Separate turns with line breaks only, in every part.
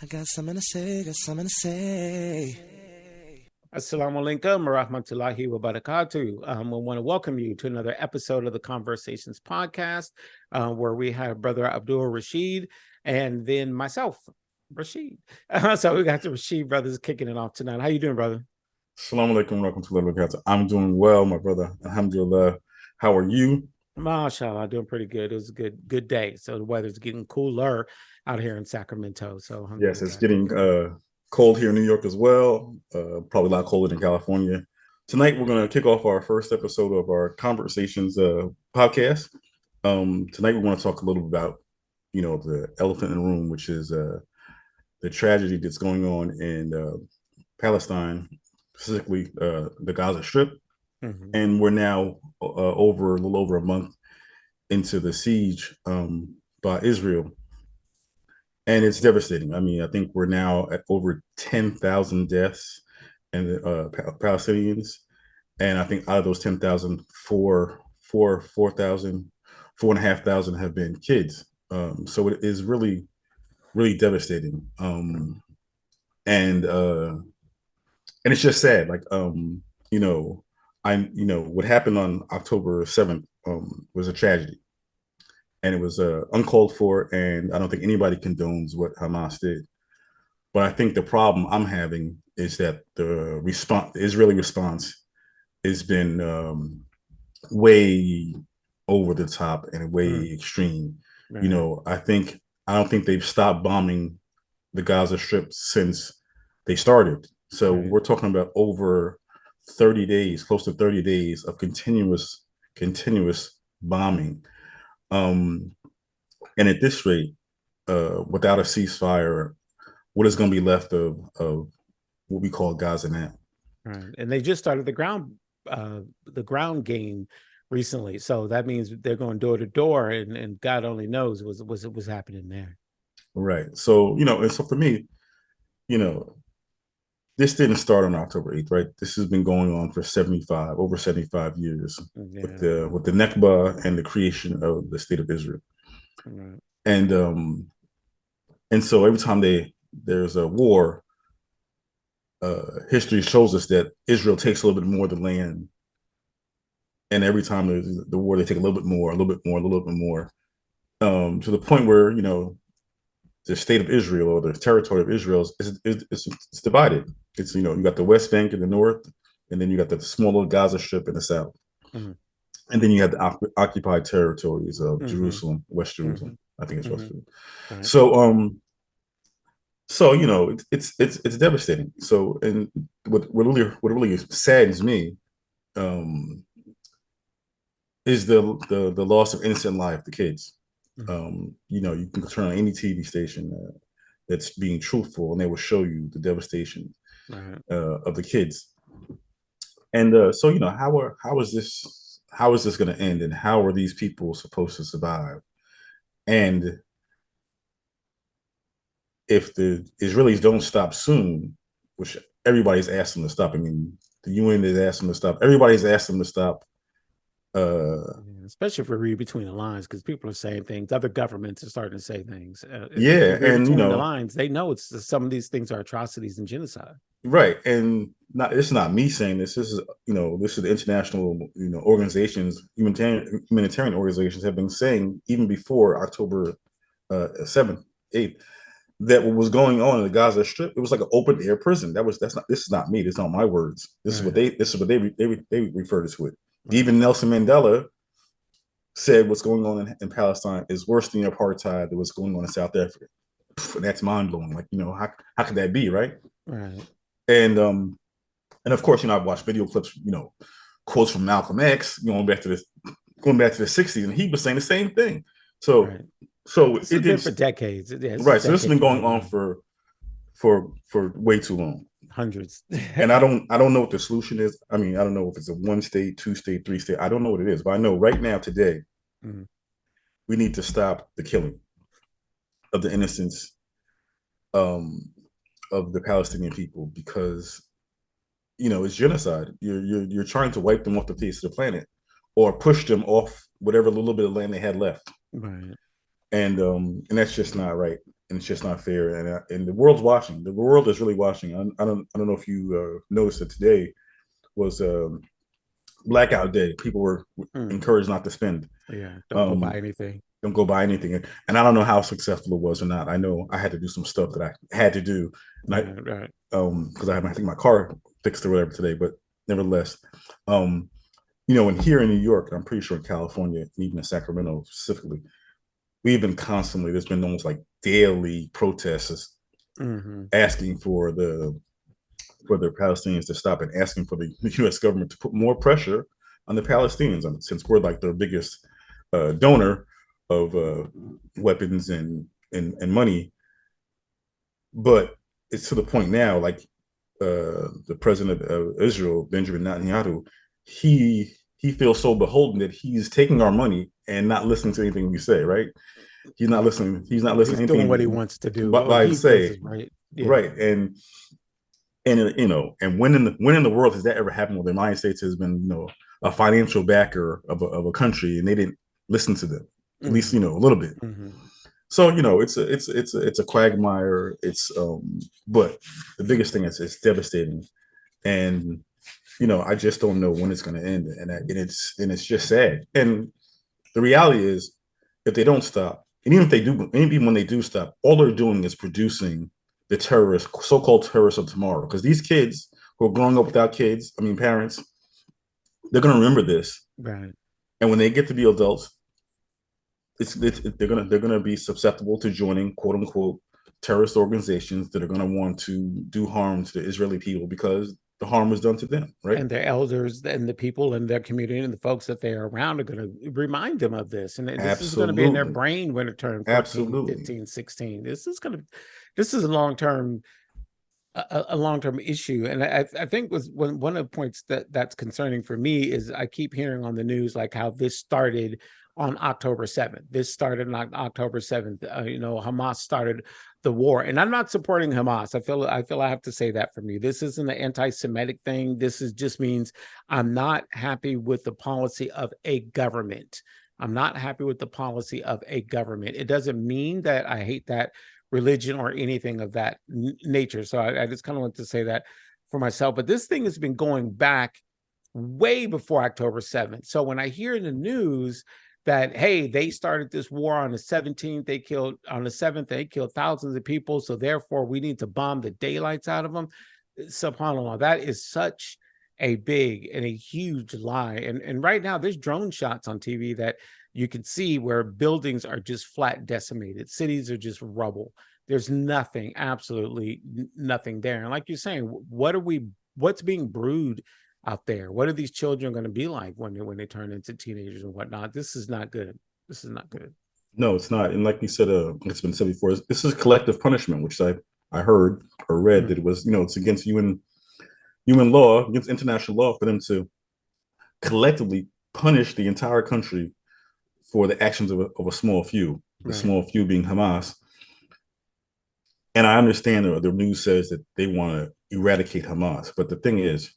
I got something to say, got something to say.
Assalamu alaikum wa rahmatullahi wa barakatuh. I want to welcome you to another episode of the Conversations podcast, where we have Brother Abdul Rashid and then myself, Rashid. So we got the Rashid brothers kicking it off tonight. How you doing, brother?
Assalamu alaikum wa rahmatullahi wa barakatuh. I'm doing well, my brother. Alhamdulillah. How are you?
MashaAllah, doing pretty good. It was a good day. So the weather's getting cooler out here in Sacramento. So
Yes, it's getting cold here in New York as well. Probably a lot colder than California. Tonight, we're going to kick off our first episode of our Conversations podcast. Tonight, we want to talk a little bit about, the elephant in the room, which is the tragedy that's going on in Palestine, specifically the Gaza Strip.
Mm-hmm.
And we're now a little over a month into the siege by Israel. And it's devastating. I mean, I think we're now at over 10,000 deaths and Palestinians. And I think out of those 10,000, 4,500 have been kids. So it is really, really devastating. And it's just sad. Like, what happened on October 7th was a tragedy, and it was uncalled for, and I don't think anybody condones what Hamas did. But I think the problem I'm having is that the Israeli response has been way over the top and way extreme.
Right.
I don't think they've stopped bombing the Gaza Strip since they started. So
Right.
we're talking about over 30 days, close to 30 days of continuous bombing. And at this rate, without a ceasefire, what is going to be left of what we call Gaza now?
Right. And they just started the ground game recently. So that means they're going door to door, and God only knows was happening there.
Right. So, and so for me, this didn't start on October 8th, right? This has been going on for over 75 years with the Nakba and the creation of the state of Israel.
Right.
And so every time there's a war, history shows us that Israel takes a little bit more of the land. And every time there's the war, they take a little bit more, a little bit more, a little bit more, to the point where, the state of Israel or the territory of Israel is divided. It's, you got the West Bank in the north, and then you got the smaller Gaza Strip in the south.
Mm-hmm.
And then you have the occupied territories of Jerusalem, West
Mm-hmm.
Jerusalem. I think it's West Jerusalem.
Right.
So it's devastating. So, and what really saddens me is the loss of innocent life, the kids. You can turn on any TV station that's being truthful, and they will show you the devastation of the kids. And so, how is this going to end, and how are these people supposed to survive? And if the Israelis don't stop soon, which everybody's asked them to stop. I mean, the UN has asked them to stop. Everybody's asked them to stop.
Especially if we read between the lines, because people are saying things. Other governments are starting to say things.
And
between the lines, they know some of these things are atrocities and genocide.
Right, and it's not me saying this. This is the international organizations, humanitarian organizations have been saying even before October 7th, 8th, that what was going on in the Gaza Strip, it was like an open air prison. This is not me. This is not my words. This is what they referred to it. Right. Even Nelson Mandela said what's going on in Palestine is worse than the apartheid that was going on in South Africa. And that's mind blowing. Like, how could that be, right?
Right.
And of course, I've watched video clips, quotes from Malcolm X, going back to the 60s, and he was saying the same thing. So, right. So
it's been for decades,
right? So this has been going on for way too long,
hundreds.
And I don't know what the solution is. I mean, I don't know if it's a 1 state, 2 state, 3 state. I don't know what it is, but I know right now today, we need to stop the killing of the innocents of the Palestinian people, because it's genocide. You're trying to wipe them off the face of the planet, or push them off whatever little bit of land they had left.
Right.
And that's just not right. and it's just not fair. And the world's watching. The world is really watching. I don't know if you noticed that today was blackout day. People were encouraged not to spend.
Yeah, don't go buy anything.
Don't go buy anything. And I don't know how successful it was or not. I know I had to do some stuff that I had to do. And
right.
Because I think my car fixed or whatever today, but nevertheless, and here in New York, I'm pretty sure in California, and even in Sacramento specifically, we've been constantly, there's been almost like daily protests asking for the Palestinians to stop and asking for the U.S. government to put more pressure on the Palestinians, since we're like their biggest donor of weapons and money. But it's to the point now, like the president of Israel, Benjamin Netanyahu, he feels so beholden that he's taking our money and not listening to anything we say, right? He's not listening. He's not listening.
He's doing what he wants to do.
But he say,
right.
Yeah. Right. And when in the world has that ever happened where the United States has been, a financial backer of a country and they didn't listen to them, at least, a little bit. So, it's a quagmire. But the biggest thing is it's devastating. And, I just don't know when it's going to end. And it's just sad. And the reality is, if they don't stop, and even when they do stop, all they're doing is producing the so-called terrorists of tomorrow. Because these kids who are growing up without parents, they're going to remember this.
Right.
And when they get to be adults, they're gonna be susceptible to joining quote unquote terrorist organizations that are going to want to do harm to the Israeli people because the harm was done to them, right?
And their elders and the people in their community and the folks that they're around are going to remind them of this. And this is going to be in their brain when it turns 14, 15, 16. This is a long-term issue. And I think one of the points that's concerning for me is I keep hearing on the news, like how this started on October 7th. This started on October 7th. Hamas started the war, and I'm not supporting Hamas. I feel I have to say that for me. This isn't an anti-Semitic thing. This just means I'm not happy with the policy of a government. I'm not happy with the policy of a government. It doesn't mean that I hate that religion or anything of that nature. So I just kind of want to say that for myself. But this thing has been going back way before October 7th. So when I hear in the news that, hey, they started this war on the 17th, on the 7th, they killed thousands of people, so therefore we need to bomb the daylights out of them. SubhanAllah, that is such a big and a huge lie. And right now there's drone shots on TV that you can see where buildings are just flat decimated. Cities are just rubble. There's nothing, absolutely nothing there. And like you're saying, what's being brewed out there? What are these children going to be like when they turn into teenagers and whatnot? This is not good. This is not good.
No, it's not. And like you said, it's been said before, this is collective punishment, which I heard or read that it was, it's against human law, against international law for them to collectively punish the entire country for the actions of a small few, the small few being Hamas. And I understand the news says that they want to eradicate Hamas, but the thing is,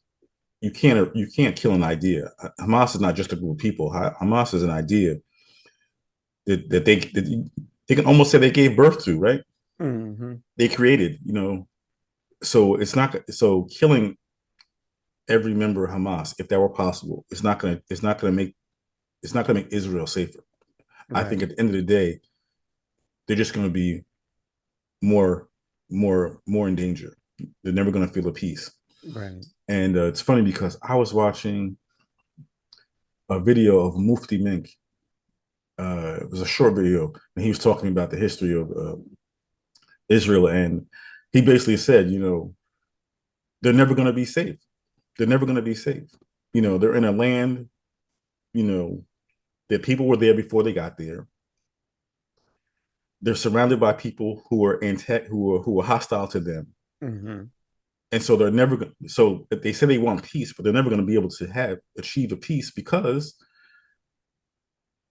you can't kill an idea. Hamas is not just a group of people. Hamas is an idea that they can almost say they gave birth to, right? They created, So it's not so killing every member of Hamas, if that were possible, it's not gonna make Israel safer. Right. I think at the end of the day, they're just going to be more in danger. They're never going to feel at peace.
Right.
And it's funny because I was watching a video of Mufti Menk. It was a short video, and he was talking about the history of Israel, and he basically said, they're never going to be safe. They're never going to be safe. They're in a land, that people were there before they got there. They're surrounded by people who are who are hostile to them. And so they're never going. So they say they want peace, but they're never going to be able to achieve a peace because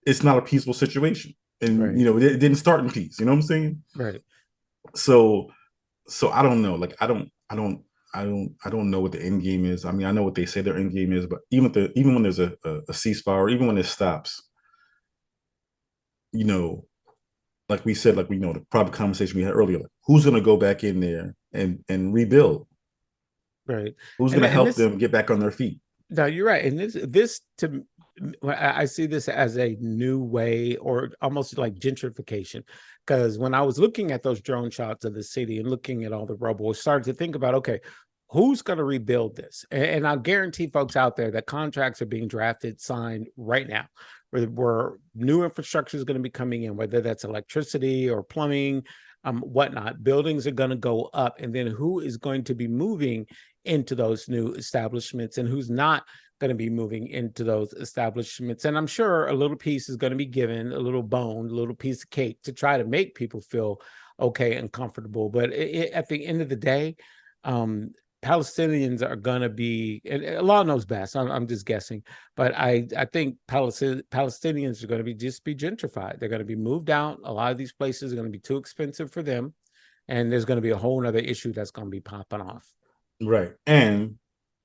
it's not a peaceful situation. And it didn't start in peace. You know what I'm saying?
Right.
So I don't know. Like I don't know what the end game is. I mean, I know what they say their end game is, but even when there's a ceasefire, even when it stops, like we said, like we know the proper conversation we had earlier, like, who's going to go back in there and rebuild?
Right.
Who's going to
And
help
this,
them get back on their feet?
no, you're right. And this to I see this as a new way, or almost like gentrification. Because when I was looking at those drone shots of the city and looking at all the rubble, I started to think about, okay, who's going to rebuild this? And I guarantee folks out there that contracts are being drafted, signed right now, where new infrastructure is going to be coming in, whether that's electricity or plumbing, whatnot. Buildings are going to go up, and then who is going to be moving into those new establishments and who's not going to be moving into those establishments. And I'm sure a little piece is going to be given, a little bone, a little piece of cake to try to make people feel okay and comfortable. But at the end of the day, Palestinians are going to be, and Allah knows best. I'm just guessing, but I think Palestinians are going to be gentrified. They're going to be moved out. A lot of these places are going to be too expensive for them, and there's going to be a whole other issue that's going to be popping off.
Right. And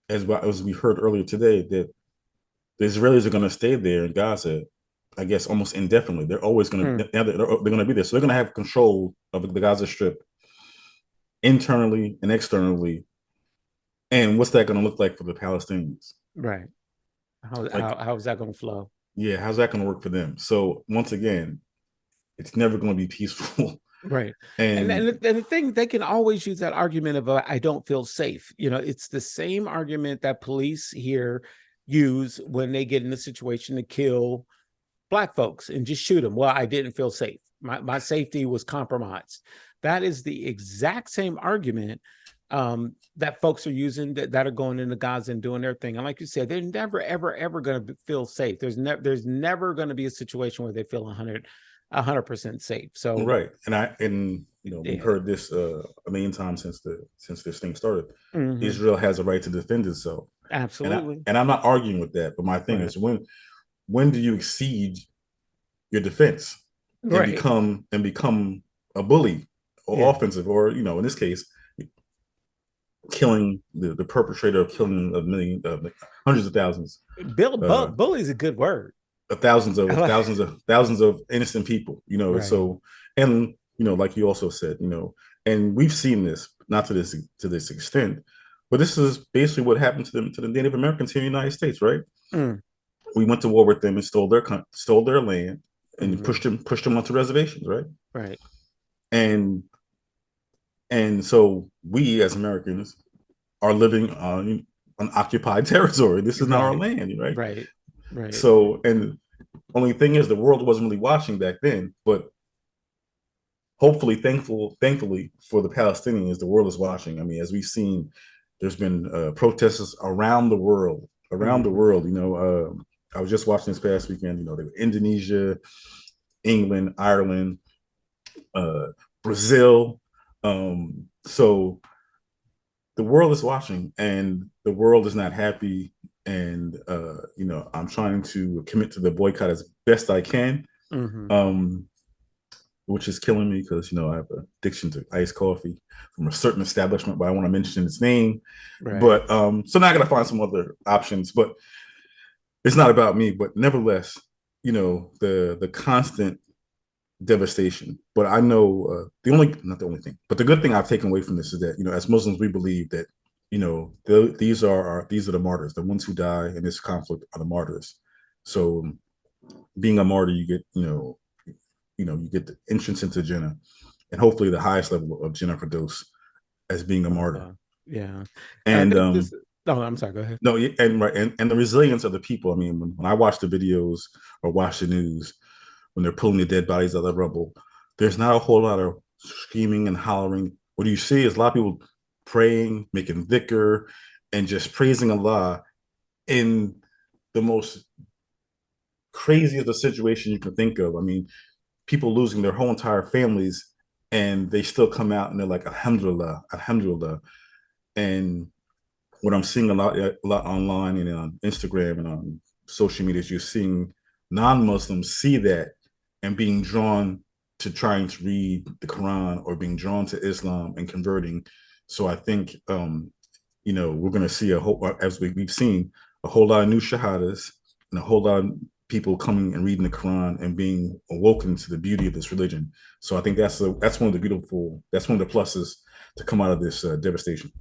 as we heard earlier today, that the Israelis are going to stay there in Gaza, I guess, almost indefinitely. They're always going to, they're going to be there. So they're going to have control of the Gaza Strip internally and externally. And what's that going to look like for the Palestinians?
Right. How is that going to flow?
Yeah, how's that going to work for them? So once again, it's never going to be peaceful.
Right.
And
the thing, they can always use that argument of I don't feel safe. You know, it's the same argument that police here use when they get in a situation to kill Black folks and just shoot them. Well, I didn't feel safe. My safety was compromised. That is the exact same argument that folks are using that are going into Gaza and doing their thing. And like you said, they're never, ever, ever going to feel safe. There's never going to be a situation where they feel 100% safe. So
right. And we've heard this a million times since this thing started.
Mm-hmm.
Israel has a right to defend itself.
Absolutely.
And I'm not arguing with that, but my thing is, when do you exceed your defense and become a bully or offensive, or in this case, killing the perpetrator of killing hundreds of thousands.
Bully is a good word.
Thousands of innocent people. So, and like you also said, and we've seen this, not to this extent, but this is basically what happened to the Native Americans here in the United States, right? We went to war with them and stole their land and pushed them onto reservations, right?
Right.
And so we as Americans are living on occupied territory. This is not our land, right?
Right.
So, and only thing is, the world wasn't really watching back then, but hopefully, thankfully for the Palestinians, the world is watching. I mean, as we've seen, there's been protests around the world. I was just watching this past weekend. They were Indonesia, England, Ireland, Brazil. So the world is watching, and the world is not happy. And I'm trying to commit to the boycott as best I can, which is killing me because I have an addiction to iced coffee from a certain establishment, but I want to mention its name. Right. But so now I got to find some other options. But it's not about me. But nevertheless, the constant devastation. But I know not the only thing, but the good thing I've taken away from this is that as Muslims, we believe that these are the martyrs. The ones who die in this conflict are the martyrs. So being a martyr, you get you get the entrance into Jannah, and hopefully the highest level of Jannah Firdaus as being a martyr.
Yeah.
And
I'm sorry, go ahead.
No, and the resilience of the people. I mean, when I watch the videos or watch the news, when they're pulling the dead bodies out of the rubble, there's not a whole lot of screaming and hollering. What you see is a lot of people praying, making dhikr, and just praising Allah in the most craziest of situation you can think of. I mean, people losing their whole entire families, and they still come out and they're like, Alhamdulillah, Alhamdulillah. And what I'm seeing a lot online and on Instagram and on social media is you're seeing non-Muslims see that and being drawn to trying to read the Quran or being drawn to Islam and converting. So I think, we're going to see as we've seen a whole lot of new shahadas and a whole lot of people coming and reading the Quran and being awoken to the beauty of this religion. So I think that's one of the pluses to come out of this devastation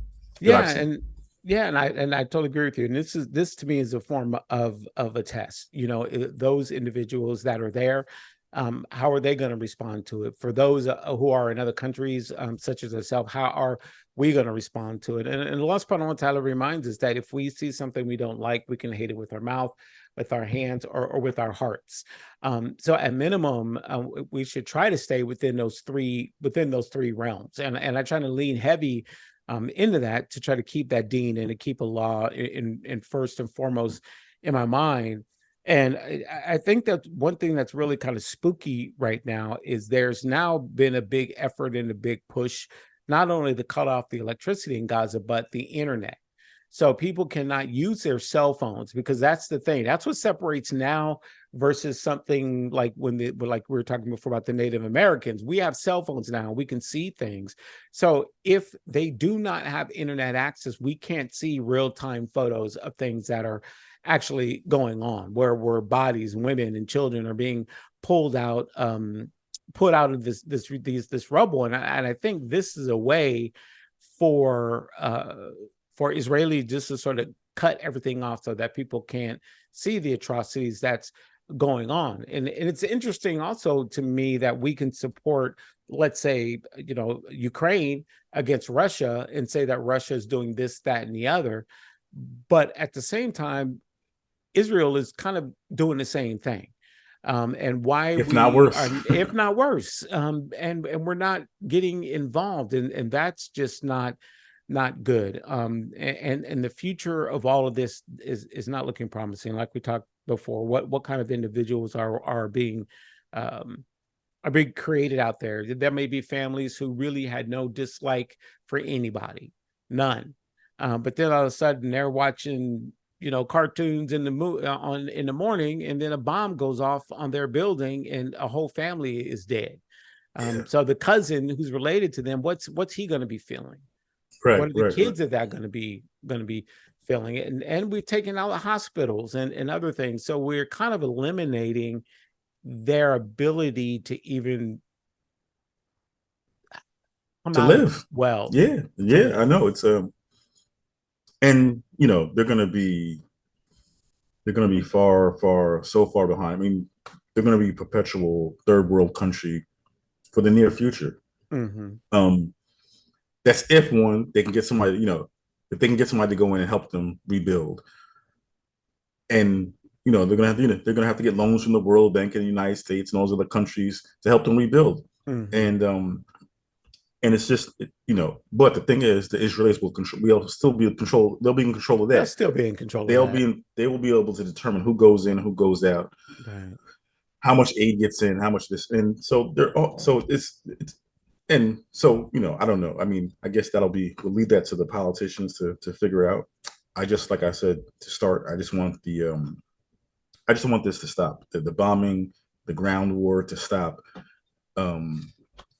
that I've seen.
And I totally agree with you. And this to me is a form of a test. Those individuals that are there, how are they going to respond to it? For those who are in other countries, such as ourselves, how are we going to respond to it? And Allah subhanahu wa ta'ala reminds us that if we see something we don't like, we can hate it with our mouth, with our hands, or with our hearts. So at minimum, we should try to stay within those three realms. And I try to lean heavy into that to try to keep that deen and to keep Allah in first and foremost in my mind. And I think that one thing that's really kind of spooky right now is there's now been a big effort and a big push, not only to cut off the electricity in Gaza, but the internet. So people cannot use their cell phones, because that's the thing. That's what separates now versus something like like we were talking before about the Native Americans. We have cell phones now. We can see things. So if they do not have internet access, we can't see real-time photos of things that are actually going on, where bodies, women and children are being pulled out, put out of this rubble. And I think this is a way for Israeli just to sort of cut everything off so that people can't see the atrocities that's going on. And it's interesting also to me that we can support, let's say, Ukraine against Russia and say that Russia is doing this, that, and the other. But at the same time, Israel is kind of doing the same thing. And why
if not worse,
if not worse. And we're not getting involved. And that's just not good. And the future of all of this is not looking promising. Like we talked before, what kind of individuals are being created out there? There may be families who really had no dislike for anybody, none. But then all of a sudden they're watching, cartoons in the morning, and then a bomb goes off on their building and a whole family is dead. So the cousin who's related to them, what's he going to be feeling?
Right,
what are the kids of that going to be feeling it? And we've taken out the hospitals and other things. So we're kind of eliminating their ability to even
live
well.
Yeah, I know. It's and they're gonna be so far behind. I mean, they're gonna be perpetual third world country for the near future.
Mm-hmm.
That's if they can get somebody, if they can get somebody to go in and help them rebuild. And they're gonna have to get loans from the World Bank and the United States and those other countries to help them rebuild. Mm-hmm. And it's just, but the thing is, the Israelis will control. We'll still be in control. They'll be in control of that.
They'll still be in control.
They will be able to determine who goes in, who goes out,
right,
how much aid gets in, how much this, and so they're all. So it's and so I don't know. I mean, I guess we'll leave that to the politicians to figure out. Like I said to start, I just want this to stop. The bombing, the ground war to stop.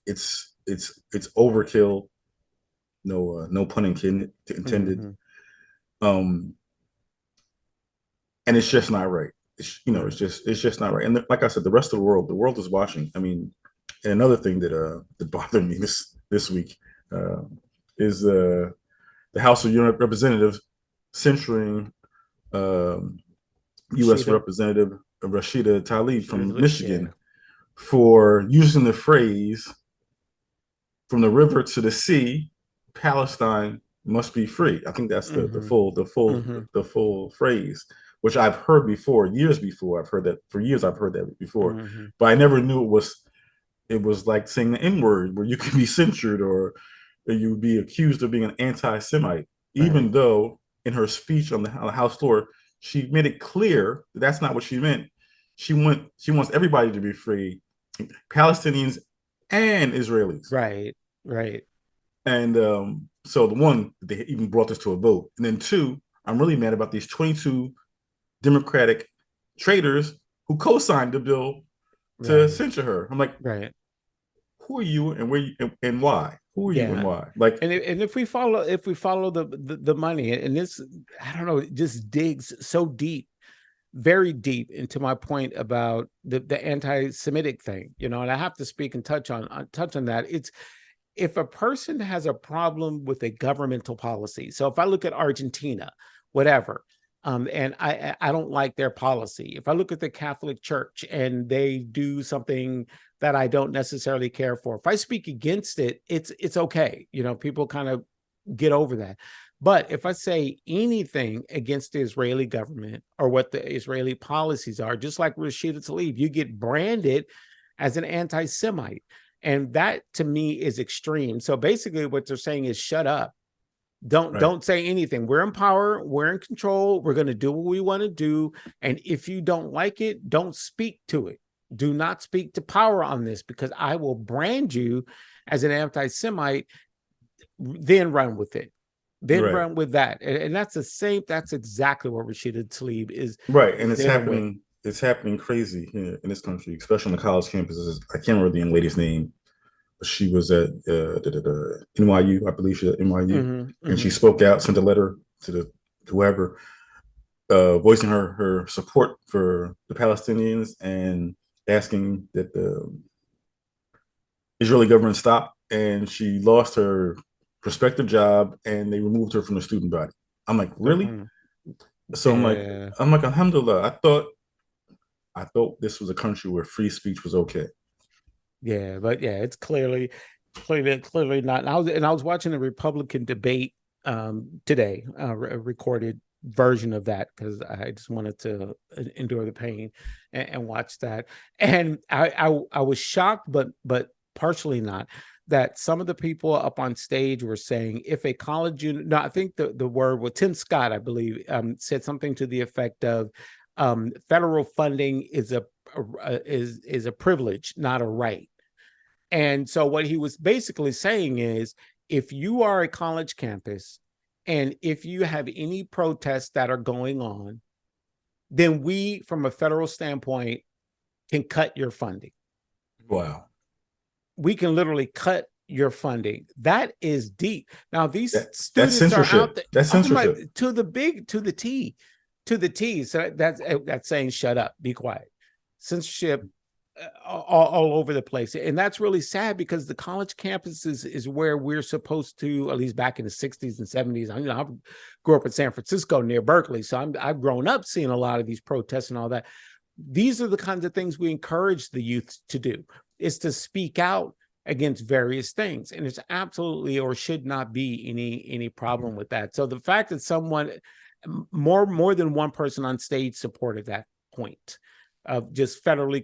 It's overkill. No pun intended. Mm-hmm. And it's just not right. It's just not right. And like I said, the rest of the world is watching. I mean, and another thing that bothered me this week is the House of Representatives censuring U.S. Representative Rashida Tlaib from Michigan for using the phrase "from the river to the sea, Palestine must be free." I think that's the full phrase, which I've heard before, years before. I've heard that for years. I've heard that before, but I never knew it was like saying the N-word, where you can be censured or you would be accused of being an anti-Semite, even though in her speech on the House floor, she made it clear that that's not what she meant. She wants everybody to be free, Palestinians and Israelis.
Right.
And so they even brought this to a vote. And then two, I'm really mad about these 22 Democratic traitors who co-signed the bill to censure her. I'm like, who are you and where you and why? Who are you and why? Like,
and if we follow the money, and this, I don't know, it just digs so deep very deep into my point about the anti-Semitic thing, and I have to speak and touch on that. It's if a person has a problem with a governmental policy. So if I look at Argentina, whatever, and I don't like their policy. If I look at the Catholic Church and they do something that I don't necessarily care for, if I speak against it, it's okay. People kind of get over that. But if I say anything against the Israeli government or what the Israeli policies are, just like Rashida Tlaib, you get branded as an anti-Semite. And that to me is extreme. So basically what they're saying is shut up. Don't say anything. We're in power. We're in control. We're going to do what we want to do. And if you don't like it, don't speak to it. Do not speak to power on this, because I will brand you as an anti-Semite, then run with it. Then run with that. And that's exactly what Rashida Tlaib is.
Right. And it's happening. It's happening crazy here in this country, especially on the college campuses. I can't remember the young lady's name, but she was at NYU, I believe she's at NYU. And she spoke out, sent a letter to whoever, voicing her support for the Palestinians and asking that the Israeli government stop. And she lost her prospective job and they removed her from the student body. I'm like, really? So I'm like, alhamdulillah. I thought this was a country where free speech was okay.
Yeah, but it's clearly not. And I was watching a Republican debate today, a recorded version of that, because I just wanted to endure the pain and watch that. And I was shocked, but partially not, that some of the people up on stage were saying if a college I think the word was Tim Scott, I believe, said something to the effect of federal funding is a privilege, not a right. And so what he was basically saying is, if you are a college campus and if you have any protests that are going on, then we, from a federal standpoint, can cut your funding.
Wow.
We can literally cut your funding. That is deep. Now, these students are out there.
That's censorship.
To the T. So that's saying, shut up, be quiet. Censorship all over the place. And that's really sad, because the college campuses is where we're supposed to, at least back in the 60s and 70s. I grew up in San Francisco near Berkeley. So I've grown up seeing a lot of these protests and all that. These are the kinds of things we encourage the youth to do, is to speak out against various things. And it's absolutely, or should not be, any problem with that. So the fact that someone, more than one person on stage supported that point of just federal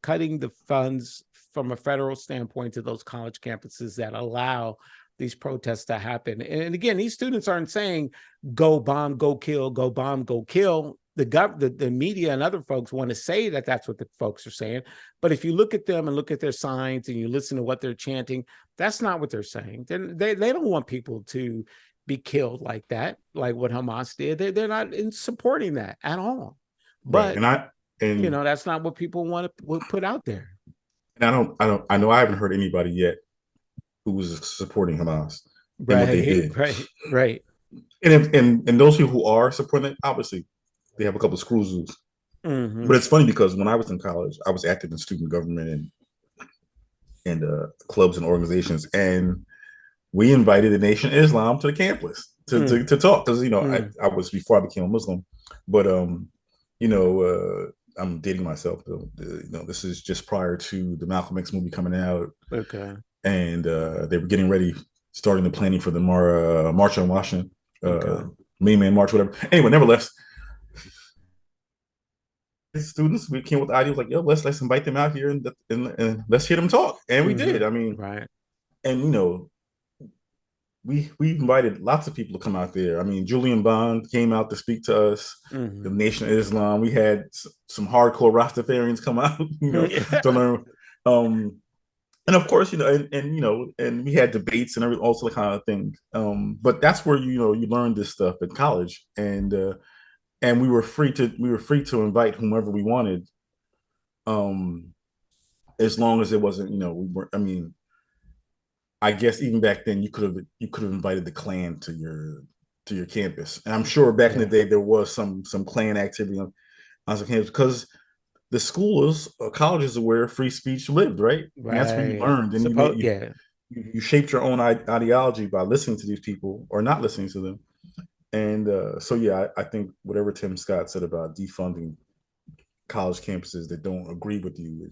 cutting the funds from a federal standpoint to those college campuses that allow these protests to happen. And again, these students aren't saying go bomb, go kill, go bomb, go kill. The media and other folks want to say that that's what the folks are saying. But if you look at them and look at their signs and you listen to what they're chanting, that's not what they're saying. They don't want people to be killed like that, like what Hamas did. They're not supporting that at all. But and that's not what people want to put out there.
And I know I haven't heard anybody yet who was supporting Hamas and what they did.
Right.
And those people who are supporting it, obviously, they have a couple of screws loose. But it's funny, because when I was in college, I was active in student government and clubs and organizations, and we invited the Nation of Islam to the campus to talk, because I was, before I became a Muslim, but I'm dating myself though. This is just prior to the Malcolm X movie coming out.
Okay.
And they were getting ready, starting the planning for the March on Washington, May Man March, whatever. Anyway, nevertheless, students, we came with the idea, like, yo, let's invite them out here and let's hear them talk. And we did. I mean,
right.
And we invited lots of people to come out there. I mean, Julian Bond came out to speak to us. The Nation of Islam. We had some hardcore Rastafarians come out, to learn. And of course, and we had debates and all sort of kind of things. But that's where you learn this stuff at college, and we were free to invite whomever we wanted, as long as it wasn't, we weren't. I mean, I guess even back then you could have invited the Klan to your campus, and I'm sure back in the day there was some Klan activity. on some campus because the schools, colleges are where free speech lived, right? And that's where you
Right.
learned, and
Yeah.
you shaped your own ideology by listening to these people or not listening to them. And so, yeah, I think whatever Tim Scott said about defunding college campuses that don't agree with you,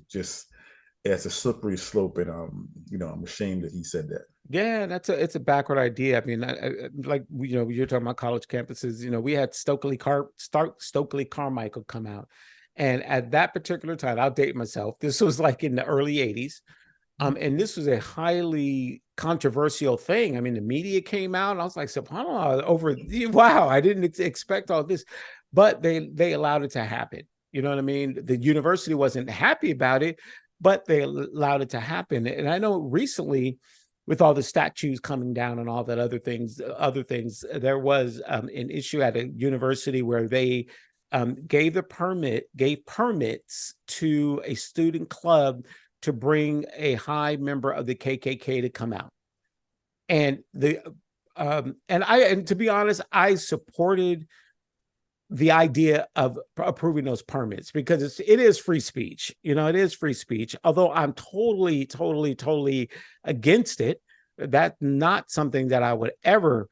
it's a slippery slope, and I'm ashamed that he said that.
Yeah, it's a backward idea. I mean, like you're talking about college campuses. We had Stokely Carmichael come out, and at that particular time, I'll date myself. This was like in the early '80s, and this was a highly controversial thing. I mean, the media came out, and I was like, "SubhanAllah, wow, I didn't expect all this," but they allowed it to happen. You know what I mean? The university wasn't happy about it, but they allowed it to happen. And I know recently, with all the statues coming down and all that other things, there was an issue at a university where they gave permits to a student club to bring a high member of the KKK to come out. And and to be honest, I supported the idea of approving those permits because it is free speech. It is free speech. Although I'm totally against it. That's not something that I would ever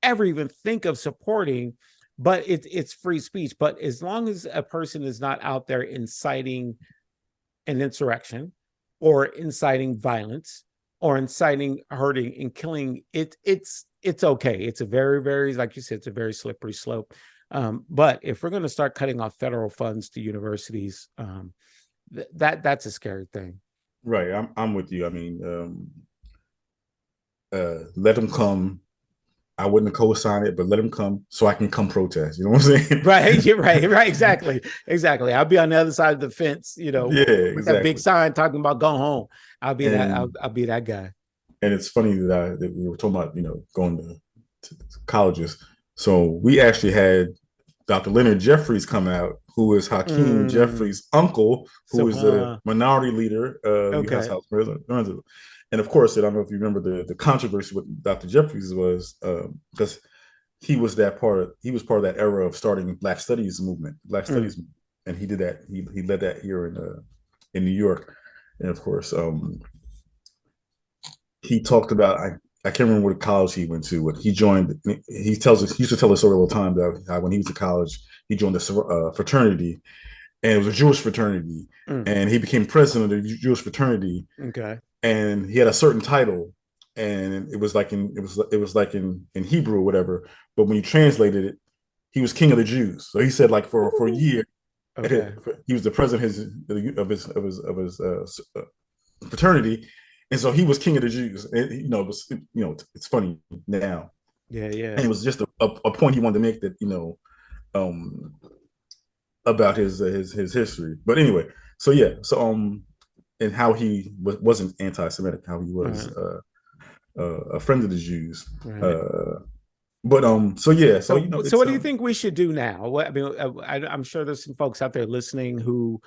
even think of supporting. But it's free speech. But as long as a person is not out there inciting an insurrection or inciting violence or inciting hurting and killing, it's okay. It's a very, very, like you said, it's a very slippery slope. But if we're going to start cutting off federal funds to universities, that's a scary thing.
Right, I'm with you. I mean, let them come. I wouldn't co-sign it, but let them come so I can come protest. You know what I'm saying?
Right, you're right, exactly. I'll be on the other side of the fence,
Yeah,
with that big
exactly.
sign talking about go home. I'll be
And
I'll be that guy.
and it's funny that we were talking about going to colleges. So we actually had Dr. Leonard Jeffries come out, who is Hakeem Jeffries' uncle, who is the minority leader of the U.S. House of Representatives. And of course, I don't know if you remember the controversy with Dr. Jeffries was because he was part of that era of starting Black Studies movement, and he did that. He led that here in New York, and of course, he talked about I can't remember what college he went to. But he joined. He used to tell us story all the time that when he was in college, he joined a fraternity, and it was a Jewish fraternity, and he became president of the Jewish fraternity.
Okay.
And he had a certain title, and it was like in Hebrew or whatever. But when you translated it, he was king of the Jews. So he said like for a year, okay, he was the president of his fraternity. And so he was king of the Jews. And, it's funny now.
Yeah.
And it was just a point he wanted to make that, about his history. But anyway, so yeah, and how he wasn't anti-Semitic, how he was a friend of the Jews.
Right.
So yeah, so
what do you think we should do now? I mean, I'm sure there's some folks out there listening who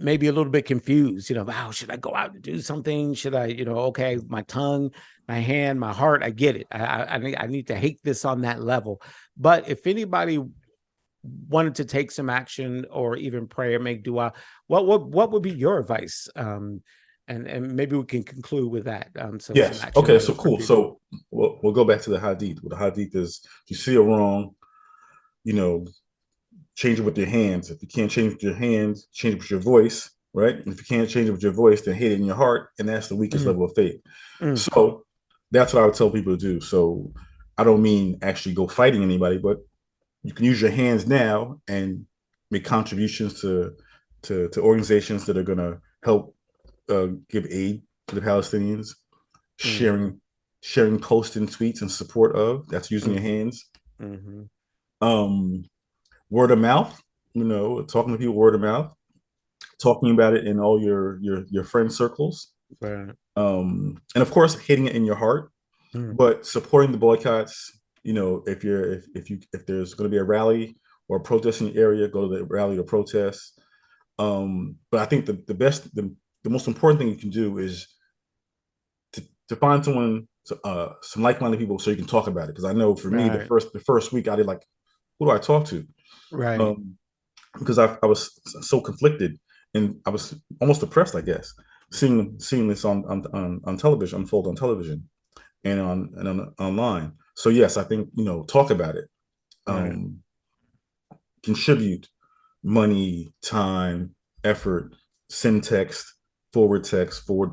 maybe a little bit confused, wow, should I go out and do something? Should I, okay, my tongue, my hand, my heart, I get it. I need to hate this on that level. But if anybody wanted to take some action or even pray or make dua, what would be your advice? And maybe we can conclude with that.
Yes. Okay. So cool. So we'll go back to the hadith. Well, the hadith is if you see a wrong, change it with your hands. If you can't change with your hands, change it with your voice, right? And if you can't change it with your voice, then hate it in your heart, and that's the weakest level of faith. So that's what I would tell people to do. So I don't mean actually go fighting anybody, but you can use your hands now and make contributions to organizations that are going to help give aid to the Palestinians, sharing posts and tweets in support of. That's using your hands. Word of mouth, talking to people, word of mouth, talking about it in all your friend circles,
right.
And of course hitting it in your heart, but supporting the boycotts. If there's going to be a rally or a protest in the area, go to the rally or protest. But I think the most important thing you can do is to find someone, some like-minded people, so you can talk about it. Because I know for me, the first week I did like, who do I talk to?
Right.
because I was so conflicted, and I was almost depressed, I guess, seeing this on television, unfold on television and online. So yes, I think, talk about it.
Right.
Contribute money, time, effort, send text, forward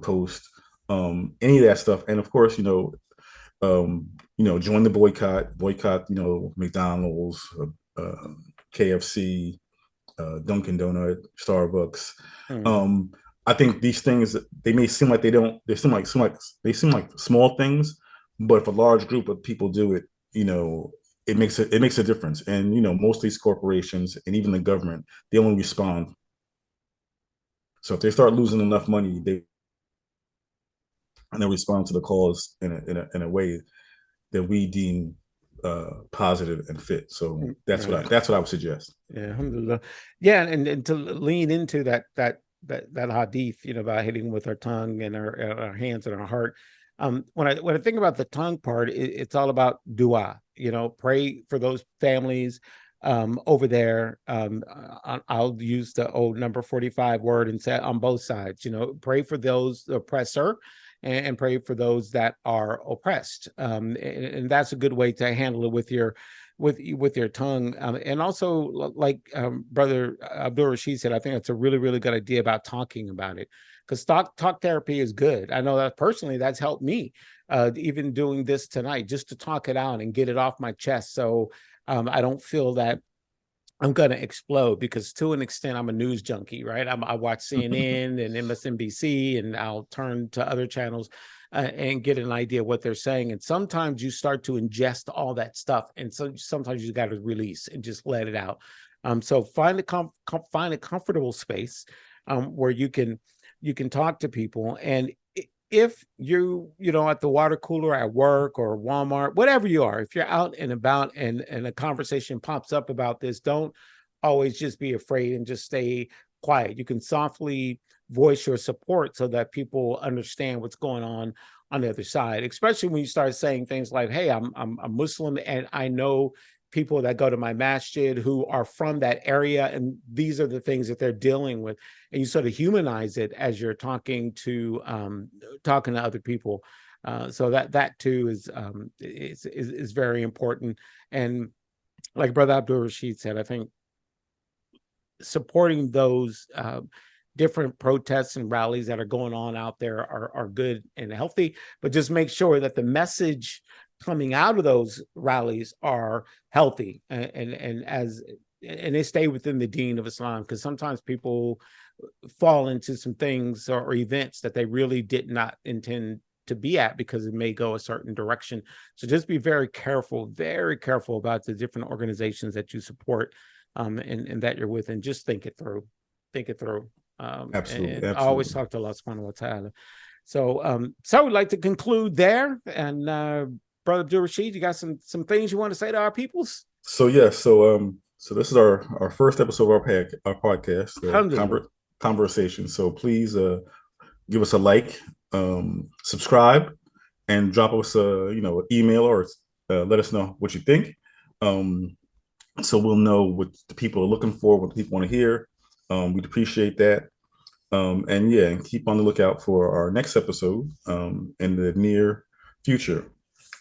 post, any of that stuff. And of course, join the boycott, McDonald's, uh, KFC, Dunkin' Donut, Starbucks.
Mm.
Um, I think these things, they may seem like they seem like small things, but if a large group of people do it, it makes a difference. And most of these corporations and even the government, they only respond. So if they start losing enough money, they'll respond to the cause in a way that we deem positive and fit. So
Right.
that's what I would suggest.
Yeah, alhamdulillah. Yeah, and to lean into that hadith, about hitting with our tongue and our hands and our heart. When I think about the tongue part, it's all about dua. Pray for those families over there. I'll use the old number 45 word and say on both sides. Pray for those the oppressor, and pray for those that are oppressed. And that's a good way to handle it with your tongue. And also, like Brother Abdul Rashid said, I think that's a really, really good idea about talking about it, because talk therapy is good. I know that personally that's helped me, even doing this tonight, just to talk it out and get it off my chest, so I don't feel that I'm going to explode, because to an extent, I'm a news junkie, right? I watch CNN and MSNBC, and I'll turn to other channels and get an idea of what they're saying. And sometimes you start to ingest all that stuff, and so sometimes you got to release and just let it out. So find a comfortable space where you can talk to people. And if at the water cooler at work or Walmart, whatever you are, if you're out and about and a conversation pops up about this, don't always just be afraid and just stay quiet. You can softly voice your support so that people understand what's going on the other side, especially when you start saying things like, hey, I'm Muslim, and I know people that go to my masjid who are from that area, and these are the things that they're dealing with. And you sort of humanize it as you're talking to other people. So that too is very important. And like Brother Abdul Rashid said, I think supporting those different protests and rallies that are going on out there are good and healthy, but just make sure that the message coming out of those rallies are healthy, and they stay within the deen of Islam, because sometimes people fall into some things or events that they really did not intend to be at, because it may go a certain direction. So just be very careful about the different organizations that you support, and that you're with, and just think it through.
Absolutely,
And I always talk to Allah subhanahu wa ta'ala. So we'd like to conclude there. And Brother Abdul Rashid, you got some things you want to say to our peoples?
So yeah, so this is our first episode of our podcast, conversation. So please give us a like, subscribe, and drop us an email, or let us know what you think. So we'll know what the people are looking for, what the people want to hear. We'd appreciate that. And keep on the lookout for our next episode in the near future.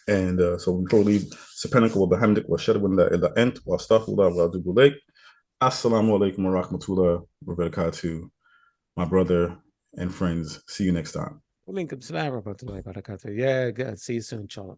And so before we leave, subhanaka wa bihamdik wa ashhadu an la ilaha illa ant wa astaghfirullah wa atubu ilayk. Assalamu alaikum wa rahmatullah wa barakatuh, my brother and friends. See you next time.
Walaikum salam wa rahmatullahi wa barakatuh. Yeah, good. See you soon, inshallah.